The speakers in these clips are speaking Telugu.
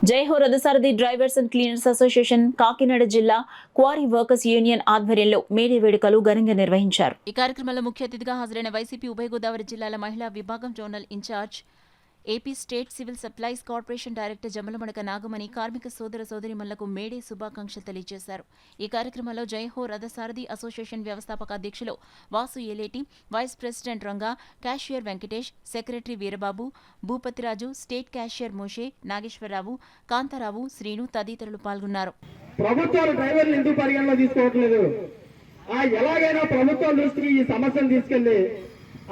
జై హో రథసారథి drivers and cleaners association Kakinada జిల్లా క్వారీ వర్కర్స్ యూనియన్ ఆధ్వర్యంలో మేడే వేడుకలు ఘనంగా నిర్వహించారు. ఈ కార్యక్రమంలో ముఖ్య అతిథిగా హాజరైన వైసీపీ ఉభయ గోదావరి జిల్లాల మహిళా విభాగం zonal in-charge, AP state civil supplies corporation director Jammalamadaka Nagamani కార్మిక సోదర సోదరీమణులకు మేడే శుభాకాంక్షలు తెలియజేశారు. ఈ కార్యక్రమంలో జైహో రథసారథి అసోసియేషన్ వ్యవస్థాపక అధ్యక్షులు Vasu Eleti, vice president Ranga, cashier Venkatesh, secretary Veerababu, Bhupathiraju, state cashier Moshe, Nageswara Rao, Kantha Rao, Srinu తదితరులు పాల్గొన్నారు. ప్రభుత్వాలు డ్రైవర్లు ఎందుకు పరిగణలో తీసుకోవట్లేదు? ఎలాగైనా ప్రభుత్వం దృష్టికి ఈ సమస్యను తీసుకెళ్లి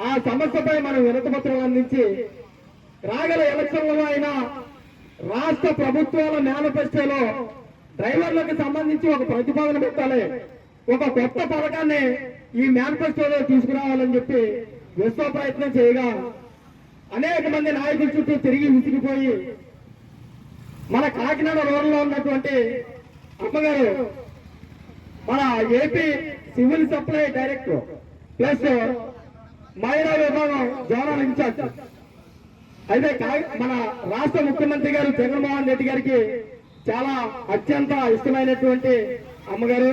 ఆ సమస్యపై మనం వినతిపత్రాలు అందించి రాగల ఎలక్షన్లలో అయినా రాష్ట్ర ప్రభుత్వాల మేనిఫెస్టోలో డ్రైవర్లకు సంబంధించి ఒక ప్రతిపాదన పెట్టాలి, ఒక కొత్త పథకాన్ని ఈ మేనిఫెస్టోలో తీసుకురావాలని చెప్పి విశ్వ ప్రయత్నం చేయగా అనేక మంది నాయకుల చుట్టూ తిరిగి విసిగిపోయి మన కాకినాడ రోడ్లో ఉన్నటువంటి అమ్మగారు మన AP civil supply director plus మహిళా విభాగం జోనల్ ఇన్ఛార్జ్ అయితే మన రాష్ట్ర ముఖ్యమంత్రి గారు జగన్మోహన్ రెడ్డి గారికి చాలా అత్యంత ఇష్టమైనటువంటి అమ్మగారు.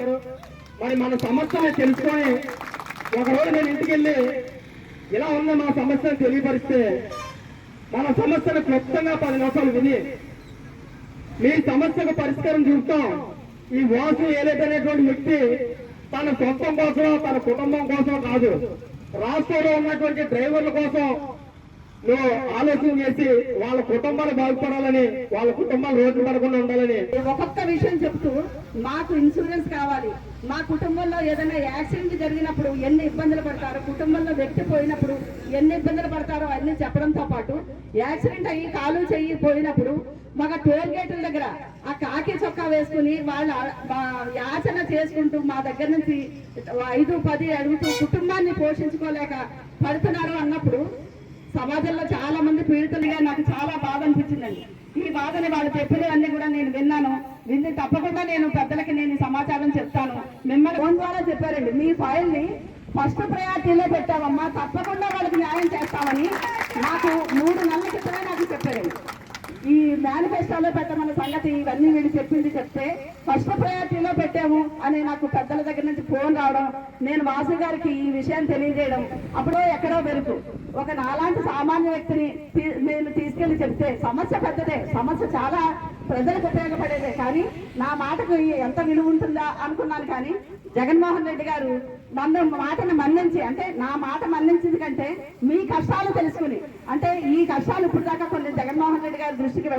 మరి మన సమస్యని తెలుసుకొని ఒకరోజు నేను ఇంటికి వెళ్ళి ఇలా ఉన్న మా సమస్యను తెలియపరిస్తే మన సమస్యను క్లుప్తంగా 10 నిమిషాలు విని మీ సమస్యకు పరిష్కారం చూస్తాం. ఈ వాసు ఏలేటనేటువంటి వ్యక్తి తన సొంతం కోసం తన కుటుంబం కోసం కాదు, రాష్ట్రంలో ఉన్నటువంటి డ్రైవర్ల కోసం నువ్వు ఆలోచన చేసి వాళ్ళ కుటుంబాలు బాగుపడాలని, వాళ్ళ కుటుంబాలు రోడ్డు పడకుండా ఉండాలని ఒక్కొక్క విషయం చెప్తూ మాకు ఇన్సూరెన్స్ కావాలి, మా కుటుంబంలో ఏదైనా యాక్సిడెంట్ జరిగినప్పుడు ఎన్ని ఇబ్బందులు పడతారో, కుటుంబంలో వ్యక్తి పోయినప్పుడు ఎన్ని ఇబ్బందులు పడతారో అన్ని చెప్పడంతో పాటు యాక్సిడెంట్ అయ్యి కాలు చెయ్యి పోయినప్పుడు మాకు టోల్ గేట్ల దగ్గర ఆ కాకి చొక్కా వేసుకుని వాళ్ళు యాచన చేసుకుంటూ మా దగ్గర నుంచి 5-10 అడుగుతూ కుటుంబాన్ని పోషించుకోలేక పడుతున్నారు అన్నప్పుడు సమాజంలో చాలా మంది పీడితులుగా నాకు చాలా బాధ అనిపించిందండి. ఈ బాధని వాళ్ళు చెప్పినవన్నీ కూడా నేను విని తప్పకుండా నేను పెద్దలకి నేను సమాచారం చెప్తాను. మిమ్మల్ని ఫోన్ ద్వారా చెప్పారండి, మీ ఫైల్ని ఫస్ట్ ప్రయారిటీలో పెట్టామమ్మా, తప్పకుండా వాళ్ళకి న్యాయం చేస్తామని నాకు 3 నెలల క్రితమే నాకు చెప్పారండి. ఈ మేనిఫెస్టోలో పెట్టమన్న సంగతి ఇవన్నీ వీళ్ళు చెప్తే ఫస్ట్ ప్రయారిటీలో పెట్టాము అని నాకు పెద్దల దగ్గర నుంచి ఫోన్ రావడం, నేను వాసు గారికి ఈ విషయం తెలియజేయడం, అప్పుడు ఎక్కడో వెరుకు ఒక నాలాంటి సామాన్య వ్యక్తిని నేను తీసుకెళ్లి చెప్తే సమస్య పెద్దదే, సమస్య చాలా ప్రజలకు ఉపయోగపడేదే, కానీ నా మాటకు ఎంత విలువ ఉంటుందా అనుకున్నాను. కానీ జగన్మోహన్ రెడ్డి గారు నన్ను మాటను మన్నించి, అంటే నా మాట మన్నించింది కంటే మీ కష్టాలు తెలుసుకుని, అంటే ఈ కష్టాలు ఇప్పుడు దాకా కొన్ని జగన్మోహన్ రెడ్డి గారి దృష్టికి